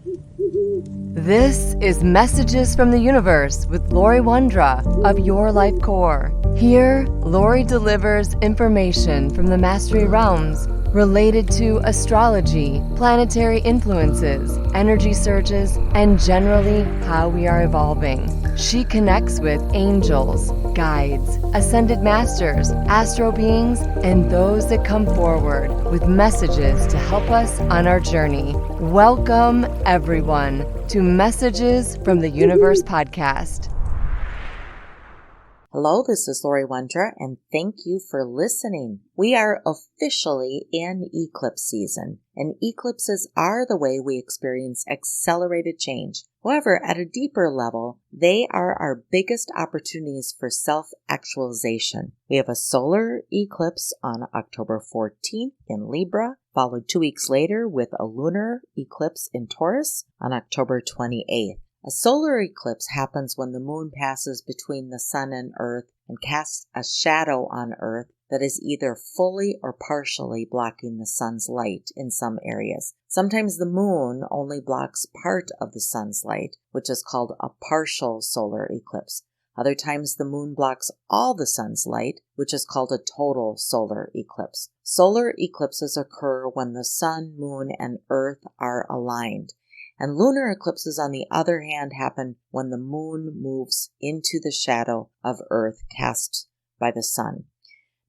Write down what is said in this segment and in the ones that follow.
This is Messages from the Universe with Laurie Wondra of Your Life Core. Here, Laurie delivers information from the Mastery Realms related to astrology, planetary influences, energy surges, and generally how we are evolving. She connects with angels, guides, ascended masters, astro beings, and those that come forward with messages to help us on our journey. Welcome, everyone, to Messages from the Universe podcast. Hello, this is Laurie Wondra, and thank you for listening. We are officially in eclipse season, and eclipses are the way we experience accelerated change. However, at a deeper level, they are our biggest opportunities for self-actualization. We have a solar eclipse on October 14th in Libra, followed 2 weeks later with a lunar eclipse in Taurus on October 28th. A solar eclipse happens when the moon passes between the sun and Earth and casts a shadow on Earth that is either fully or partially blocking the sun's light in some areas. Sometimes the moon only blocks part of the sun's light, which is called a partial solar eclipse. Other times the moon blocks all the sun's light, which is called a total solar eclipse. Solar eclipses occur when the sun, moon, and Earth are aligned. And lunar eclipses, on the other hand, happen when the moon moves into the shadow of Earth cast by the sun.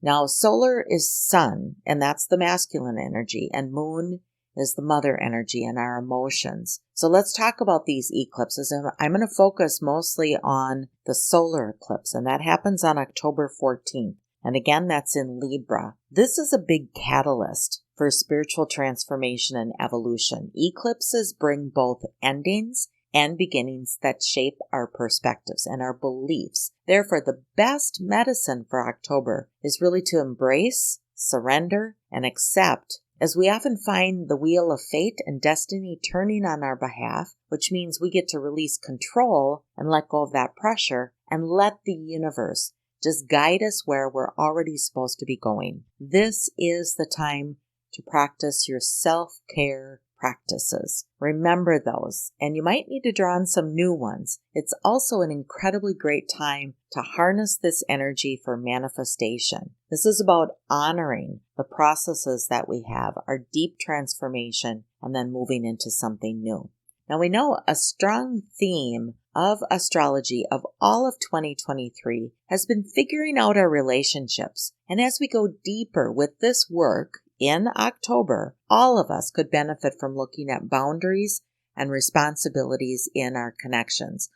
Now, solar is sun, and that's the masculine energy, and moon is the mother energy and our emotions. So let's talk about these eclipses. And I'm going to focus mostly on the solar eclipse, and that happens on October 14th. And again, that's in Libra. This is a big catalyst for spiritual transformation and evolution. Eclipses bring both endings and beginnings that shape our perspectives and our beliefs. Therefore, the best medicine for October is really to embrace, surrender, and accept, as we often find the wheel of fate and destiny turning on our behalf, which means we get to release control and let go of that pressure and let the universe just guide us where we're already supposed to be going. This is the time to practice your self-care practices. Remember those, and you might need to draw on some new ones. It's also an incredibly great time to harness this energy for manifestation. This is about honoring the processes that we have, our deep transformation, and then moving into something new. Now, we know a strong theme of astrology of all of 2023 has been figuring out our relationships. And as we go deeper with this work in October, all of us could benefit from looking at boundaries and responsibilities in our connections.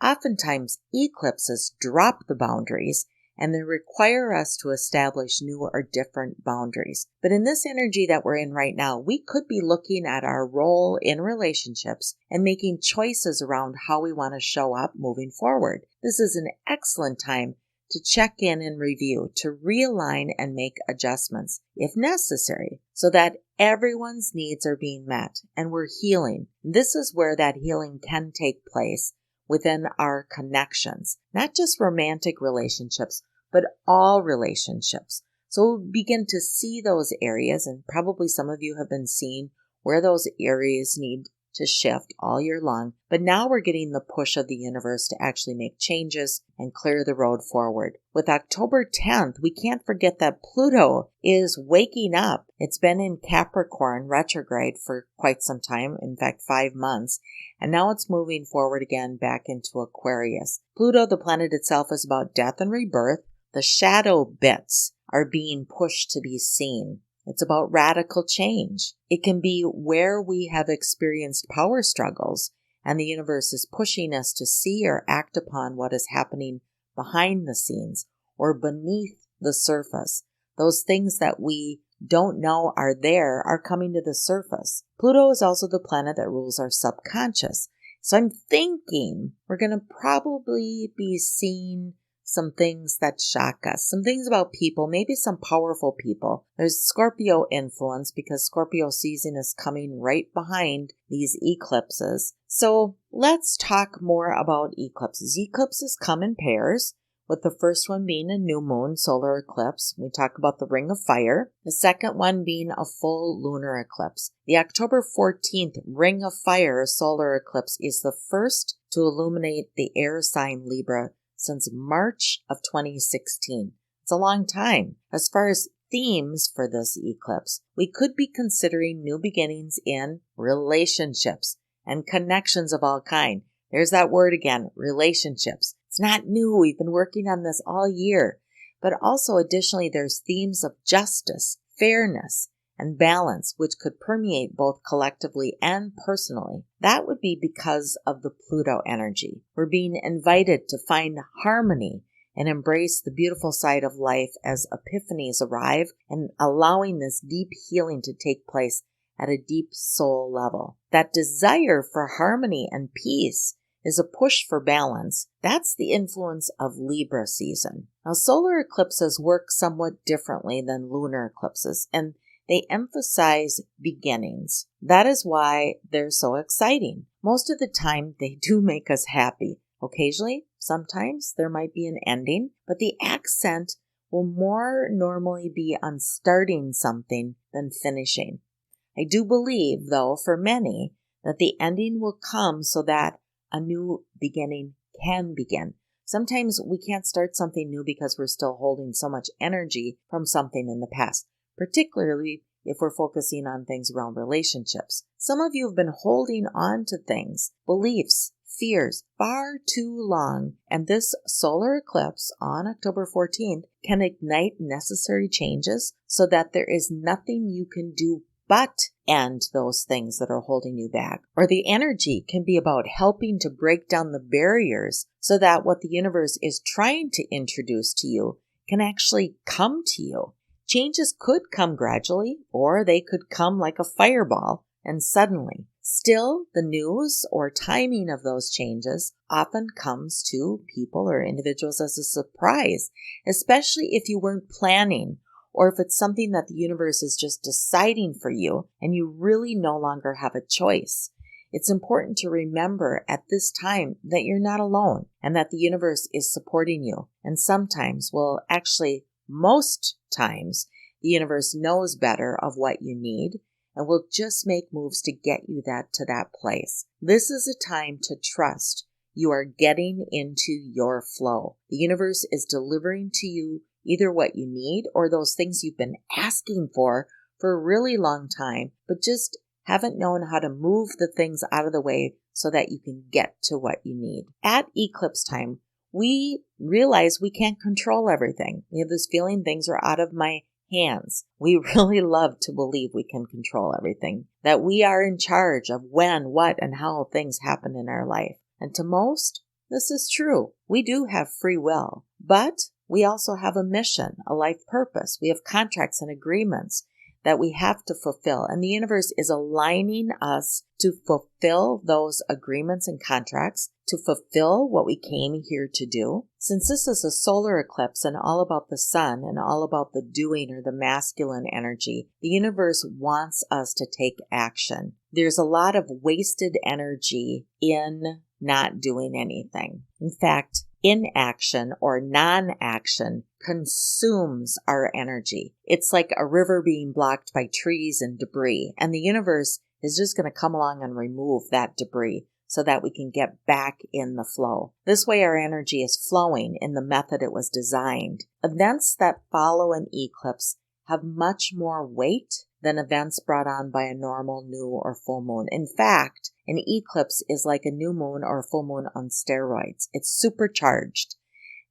Oftentimes, eclipses drop the boundaries and they require us to establish new or different boundaries. But in this energy that we're in right now, we could be looking at our role in relationships and making choices around how we want to show up moving forward. This is an excellent time to check in and review, to realign and make adjustments, if necessary, so that everyone's needs are being met and we're healing. This is where that healing can take place within our connections, not just romantic relationships, but all relationships. So we'll begin to see those areas, and probably some of you have been seeing where those areas need to shift all year long. But now we're getting the push of the universe to actually make changes and clear the road forward. With October 10th, we can't forget that Pluto is waking up. It's been in Capricorn retrograde for quite some time, in fact, 5 months. And now it's moving forward again back into Aquarius. Pluto, the planet itself, is about death and rebirth. The shadow bits are being pushed to be seen. It's about radical change. It can be where we have experienced power struggles, and the universe is pushing us to see or act upon what is happening behind the scenes or beneath the surface. Those things that we don't know are there are coming to the surface. Pluto is also the planet that rules our subconscious. So I'm thinking we're going to probably be seeing some things that shock us, some things about people, maybe some powerful people. There's Scorpio influence because Scorpio season is coming right behind these eclipses. So let's talk more about eclipses. Eclipses come in pairs. with the first one being a new moon solar eclipse. We talk about the ring of fire. The second one being a full lunar eclipse. The October 14th ring of fire solar eclipse is the first to illuminate the air sign Libra since March of 2016. It's a long time. As far as themes for this eclipse, we could be considering new beginnings in relationships and connections of all kind. There's that word again, relationships. It's not new. We've been working on this all year. But also additionally, there's themes of justice, fairness, and balance, which could permeate both collectively and personally. That would be because of the Pluto energy. We're being invited to find harmony and embrace the beautiful side of life as epiphanies arrive and allowing this deep healing to take place at a deep soul level. That desire for harmony and peace is a push for balance. That's the influence of Libra season. Now, solar eclipses work somewhat differently than lunar eclipses, and they emphasize beginnings. That is why they're so exciting. Most of the time, they do make us happy. Occasionally, sometimes there might be an ending, but the accent will more normally be on starting something than finishing. I do believe, though, for many, that the ending will come so that a new beginning can begin. Sometimes we can't start something new because we're still holding so much energy from something in the past, particularly if we're focusing on things around relationships. Some of you have been holding on to things, beliefs, fears far too long, and this solar eclipse on October 14th can ignite necessary changes so that there is nothing you can do but end those things that are holding you back. Or the energy can be about helping to break down the barriers so that what the universe is trying to introduce to you can actually come to you. Changes could come gradually, or they could come like a fireball and suddenly. Still, the news or timing of those changes often comes to people or individuals as a surprise, especially if you weren't planning or if it's something that the universe is just deciding for you and you really no longer have a choice. It's important to remember at this time that you're not alone and that the universe is supporting you. And sometimes, well, actually, most times, the universe knows better of what you need and will just make moves to get you to that place. This is a time to trust you are getting into your flow. The universe is delivering to you either what you need or those things you've been asking for a really long time, but just haven't known how to move the things out of the way so that you can get to what you need. At eclipse time, we realize we can't control everything. We have this feeling things are out of my hands. We really love to believe we can control everything, that we are in charge of when, what, and how things happen in our life. And to most, this is true. We do have free will, but we also have a mission, a life purpose. We have contracts and agreements that we have to fulfill. And the universe is aligning us to fulfill those agreements and contracts, to fulfill what we came here to do. Since this is a solar eclipse and all about the sun and all about the doing or the masculine energy, the universe wants us to take action. There's a lot of wasted energy in not doing anything. In fact, inaction or non-action consumes our energy. It's like a river being blocked by trees and debris, and the universe is just going to come along and remove that debris so that we can get back in the flow. This way our energy is flowing in the method it was designed. Events that follow an eclipse have much more weight than events brought on by a normal new or full moon. In fact, an eclipse is like a new moon or a full moon on steroids. It's supercharged.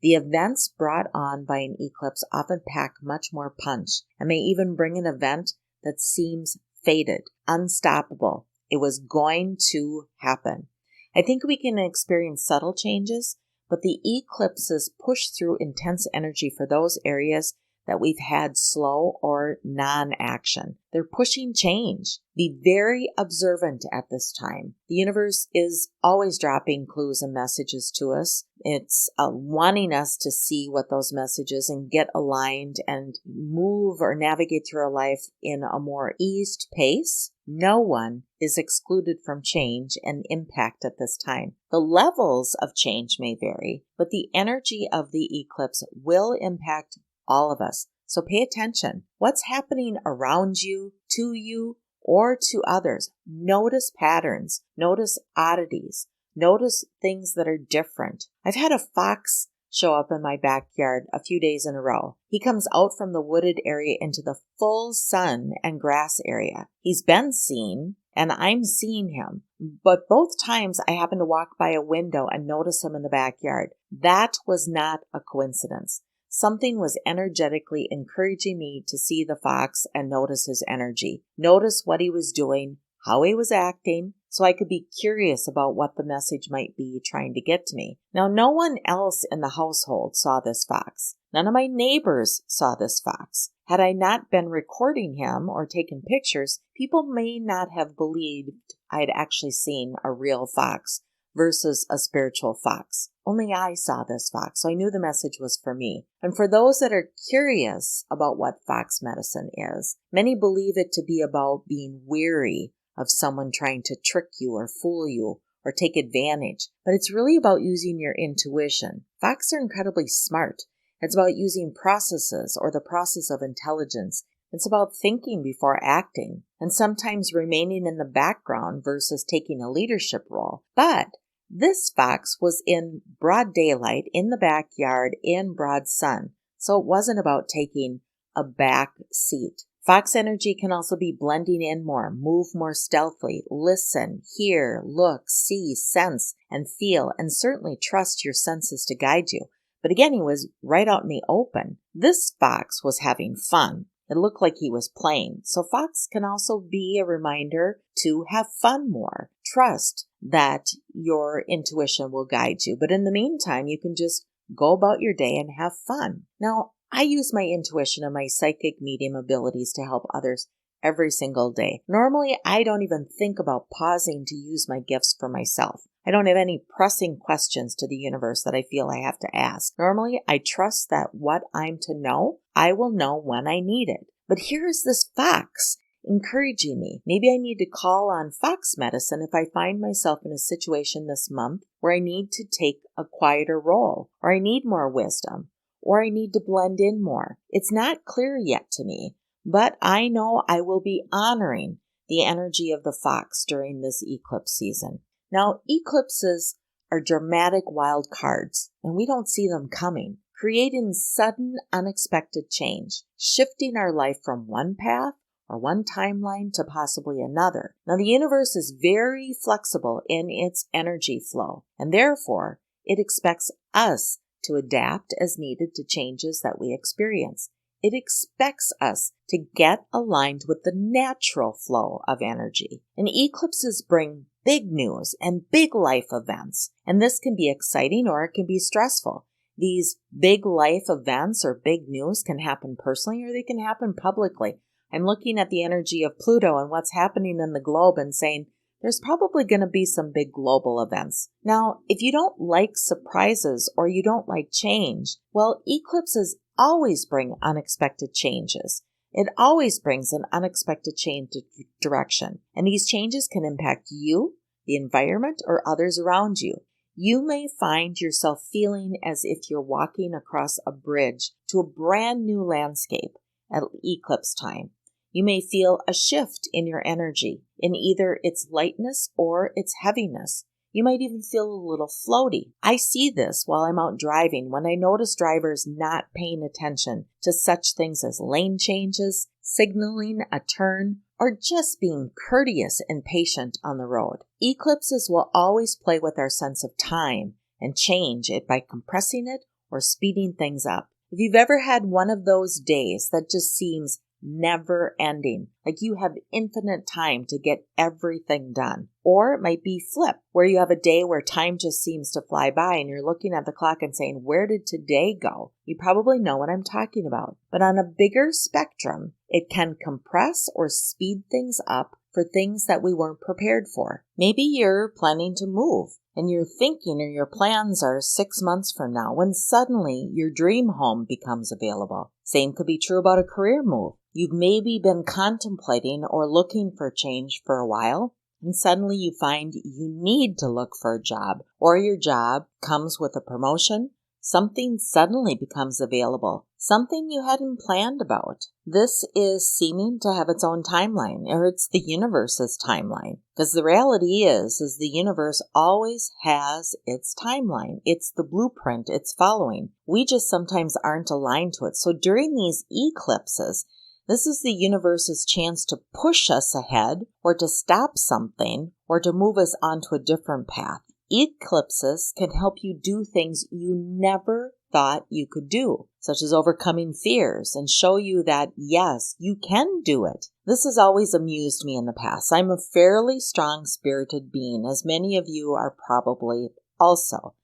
The events brought on by an eclipse often pack much more punch and may even bring an event that seems fated, unstoppable. It was going to happen. I think we can experience subtle changes, but the eclipses push through intense energy for those areas that we've had slow or non-action. They're pushing change. Be very observant at this time. The universe is always dropping clues and messages to us. It's wanting us to see what those messages and get aligned and move or navigate through our life in a more eased pace. No one is excluded from change and impact at this time. The levels of change may vary, but the energy of the eclipse will impact all of us. So pay attention. What's happening around you, to you, or to others? Notice patterns. Notice oddities. Notice things that are different. I've had a fox show up in my backyard a few days in a row. He comes out from the wooded area into the full sun and grass area. He's been seen, and I'm seeing him. But both times I happened to walk by a window and notice him in the backyard. That was not a coincidence. Something was energetically encouraging me to see the fox and notice his energy. Notice what he was doing, how he was acting, so I could be curious about what the message might be trying to get to me. Now, no one else in the household saw this fox. None of my neighbors saw this fox. Had I not been recording him or taken pictures, people may not have believed I'd actually seen a real fox versus a spiritual fox. Only I saw this fox, so I knew the message was for me. And for those that are curious about what fox medicine is, many believe it to be about being weary of someone trying to trick you or fool you or take advantage. But it's really about using your intuition. Fox are incredibly smart. It's about using processes or the process of intelligence. It's about thinking before acting and sometimes remaining in the background versus taking a leadership role. But this fox was in broad daylight, in the backyard, in broad sun. So it wasn't about taking a back seat. Fox energy can also be blending in more, move more stealthily, listen, hear, look, see, sense, and feel, and certainly trust your senses to guide you. But again, he was right out in the open. This fox was having fun. It looked like he was playing. So fox can also be a reminder to have fun more. Trust that your intuition will guide you. But in the meantime, you can just go about your day and have fun. Now, I use my intuition and my psychic medium abilities to help others every single day. Normally, I don't even think about pausing to use my gifts for myself. I don't have any pressing questions to the universe that I feel I have to ask. Normally, I trust that what I'm to know, I will know when I need it. But here's this fox encouraging me. Maybe I need to call on fox medicine if I find myself in a situation this month where I need to take a quieter role, or I need more wisdom, or I need to blend in more. It's not clear yet to me, but I know I will be honoring the energy of the fox during this eclipse season. Now, eclipses are dramatic wild cards, and we don't see them coming, creating sudden, unexpected change, shifting our life from one path or one timeline to possibly another. Now, the universe is very flexible in its energy flow, and therefore, it expects us to adapt as needed to changes that we experience. It expects us to get aligned with the natural flow of energy. And eclipses bring big news and big life events. And this can be exciting or it can be stressful. These big life events or big news can happen personally or they can happen publicly. I'm looking at the energy of Pluto and what's happening in the globe and saying, there's probably going to be some big global events. Now, if you don't like surprises or you don't like change, well, eclipses always bring unexpected changes. It always brings an unexpected change of direction. And these changes can impact you, the environment, or others around you. You may find yourself feeling as if you're walking across a bridge to a brand new landscape at eclipse time. You may feel a shift in your energy, in either its lightness or its heaviness. You might even feel a little floaty. I see this while I'm out driving when I notice drivers not paying attention to such things as lane changes, signaling a turn, or just being courteous and patient on the road. Eclipses will always play with our sense of time and change it by compressing it or speeding things up. If you've ever had one of those days that just seems never ending. Like you have infinite time to get everything done. Or it might be flip, where you have a day where time just seems to fly by and you're looking at the clock and saying, where did today go? You probably know what I'm talking about. But on a bigger spectrum, it can compress or speed things up for things that we weren't prepared for. Maybe you're planning to move and you're thinking or your plans are 6 months from now when suddenly your dream home becomes available. Same could be true about a career move. You've maybe been contemplating or looking for change for a while, and suddenly you find you need to look for a job, or your job comes with a promotion. Something suddenly becomes available, something you hadn't planned about. This is seeming to have its own timeline, or it's the universe's timeline. Because the reality is the universe always has its timeline. It's the blueprint it's following. We just sometimes aren't aligned to it. So during these eclipses, this is the universe's chance to push us ahead, or to stop something, or to move us onto a different path. Eclipses can help you do things you never thought you could do, such as overcoming fears, and show you that, yes, you can do it. This has always amused me in the past. I'm a fairly strong-spirited being, as many of you are probably also.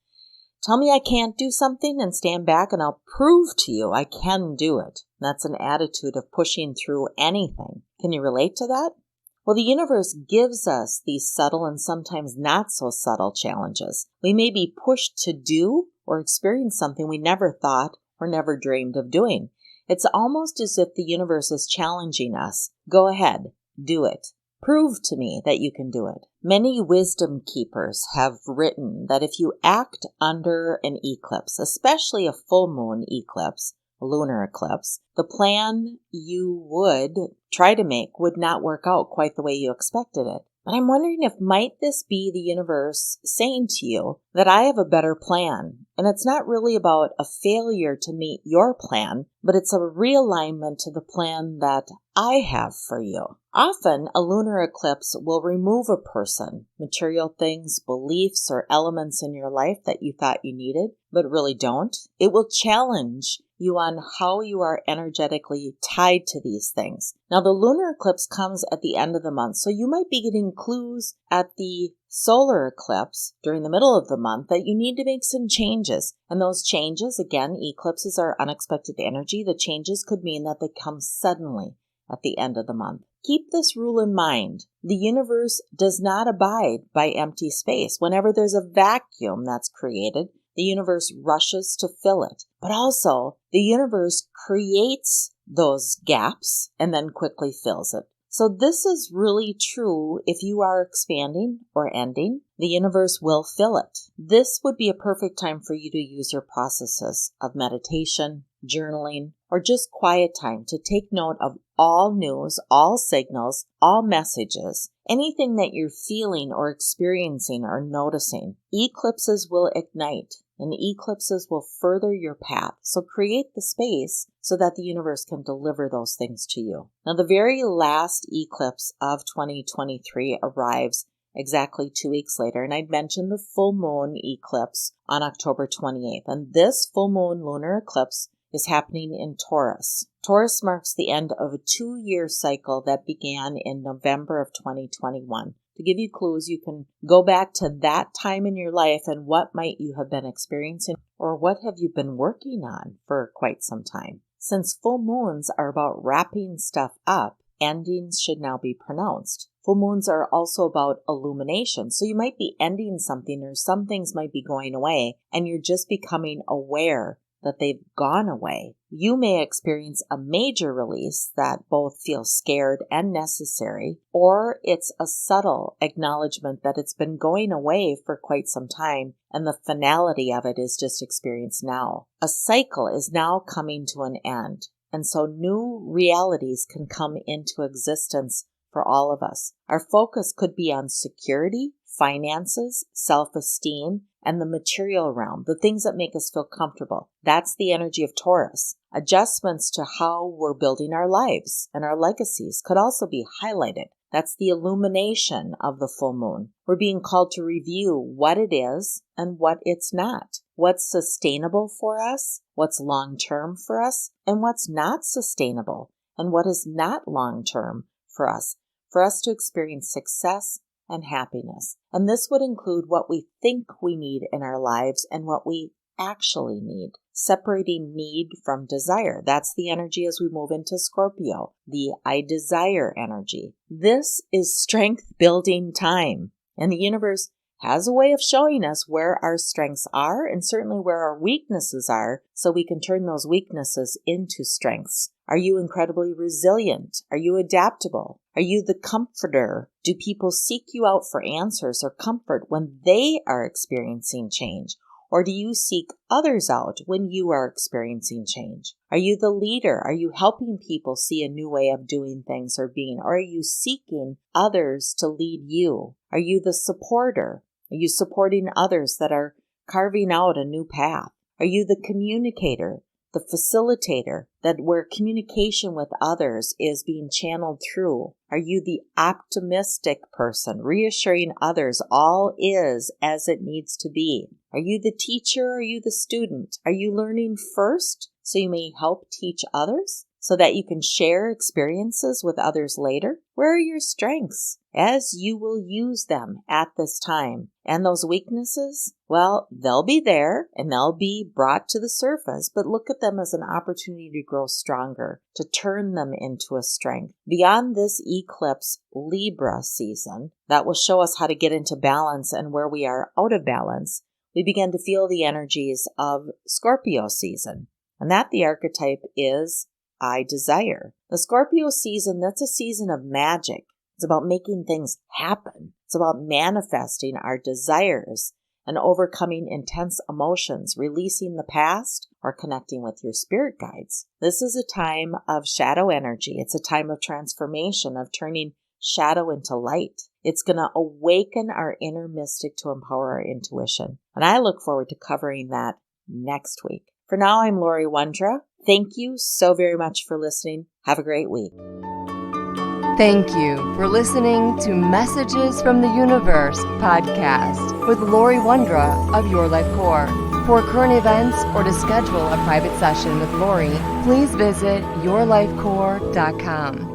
Tell me I can't do something and stand back and I'll prove to you I can do it. That's an attitude of pushing through anything. Can you relate to that? Well, the universe gives us these subtle and sometimes not so subtle challenges. We may be pushed to do or experience something we never thought or never dreamed of doing. It's almost as if the universe is challenging us. Go ahead, do it. Prove to me that you can do it. Many wisdom keepers have written that if you act under an eclipse, especially a full moon eclipse, a lunar eclipse, the plan you would try to make would not work out quite the way you expected it. But I'm wondering if might this be the universe saying to you that I have a better plan, and it's not really about a failure to meet your plan, but it's a realignment to the plan that I have for you. Often, a lunar eclipse will remove a person, material things, beliefs, or elements in your life that you thought you needed, but really don't. It will challenge you on how you are energetically tied to these things. Now, the lunar eclipse comes at the end of the month, so you might be getting clues at the solar eclipse during the middle of the month that you need to make some changes. And those changes, again, eclipses are unexpected energy. The changes could mean that they come suddenly at the end of the month. Keep this rule in mind. The universe does not abide by empty space. Whenever there's a vacuum that's created, the universe rushes to fill it. But also, the universe creates those gaps and then quickly fills it. So this is really true if you are expanding or ending. The universe will fill it. This would be a perfect time for you to use your processes of meditation, journaling, or just quiet time to take note of all news, all signals, all messages, anything that you're feeling or experiencing or noticing. Eclipses will ignite, and eclipses will further your path. So create the space so that the universe can deliver those things to you. Now, the very last eclipse of 2023 arrives exactly 2 weeks later, and I'd mentioned the full moon eclipse on October 28th. And this full moon lunar eclipse is happening in Taurus. Taurus marks the end of a 2-year cycle that began in November of 2021. To give you clues, you can go back to that time in your life and what might you have been experiencing or what have you been working on for quite some time. Since full moons are about wrapping stuff up, endings should now be pronounced. Full moons are also about illumination. So you might be ending something or some things might be going away and you're just becoming aware that they've gone away. You may experience a major release that both feels scared and necessary, or it's a subtle acknowledgement that it's been going away for quite some time and the finality of it is just experienced now. A cycle is now coming to an end, and so new realities can come into existence for all of us. Our focus could be on security, finances, self-esteem, and the material realm, the things that make us feel comfortable. That's the energy of Taurus. Adjustments to how we're building our lives and our legacies could also be highlighted. That's the illumination of the full moon. We're being called to review what it is and what it's not. What's sustainable for us, what's long-term for us, and what's not sustainable. and what is not long-term for us to experience success and happiness. And this would include what we think we need in our lives and what we actually need. Separating need from desire. That's the energy as we move into Scorpio, the I desire energy. This is strength building time. And the universe has a way of showing us where our strengths are and certainly where our weaknesses are so we can turn those weaknesses into strengths. Are you incredibly resilient? Are you adaptable? Are you the comforter? Do people seek you out for answers or comfort when they are experiencing change? Or do you seek others out when you are experiencing change? Are you the leader? Are you helping people see a new way of doing things or being? Or are you seeking others to lead you? Are you the supporter? Are you supporting others that are carving out a new path? Are you the communicator, the facilitator, that where communication with others is being channeled through? Are you the optimistic person, reassuring others all is as it needs to be? Are you the teacher? Are you the student? Are you learning first so you may help teach others so that you can share experiences with others later? Where are your strengths as you will use them at this time? And those weaknesses, well, they'll be there and they'll be brought to the surface, but look at them as an opportunity to grow stronger, to turn them into a strength. Beyond this eclipse Libra season, that will show us how to get into balance and where we are out of balance, we begin to feel the energies of Scorpio season. And that the archetype is I desire. The Scorpio season, that's a season of magic. It's about making things happen. It's about manifesting our desires and overcoming intense emotions, releasing the past, or connecting with your spirit guides. This is a time of shadow energy. It's a time of transformation, of turning shadow into light. It's going to awaken our inner mystic to empower our intuition. And I look forward to covering that next week. For now, I'm Laurie Wondra. Thank you so very much for listening. Have a great week. Thank you for listening to Messages from the Universe podcast with Laurie Wondra of Your Life Core. For current events or to schedule a private session with Laurie, please visit yourlifecore.com.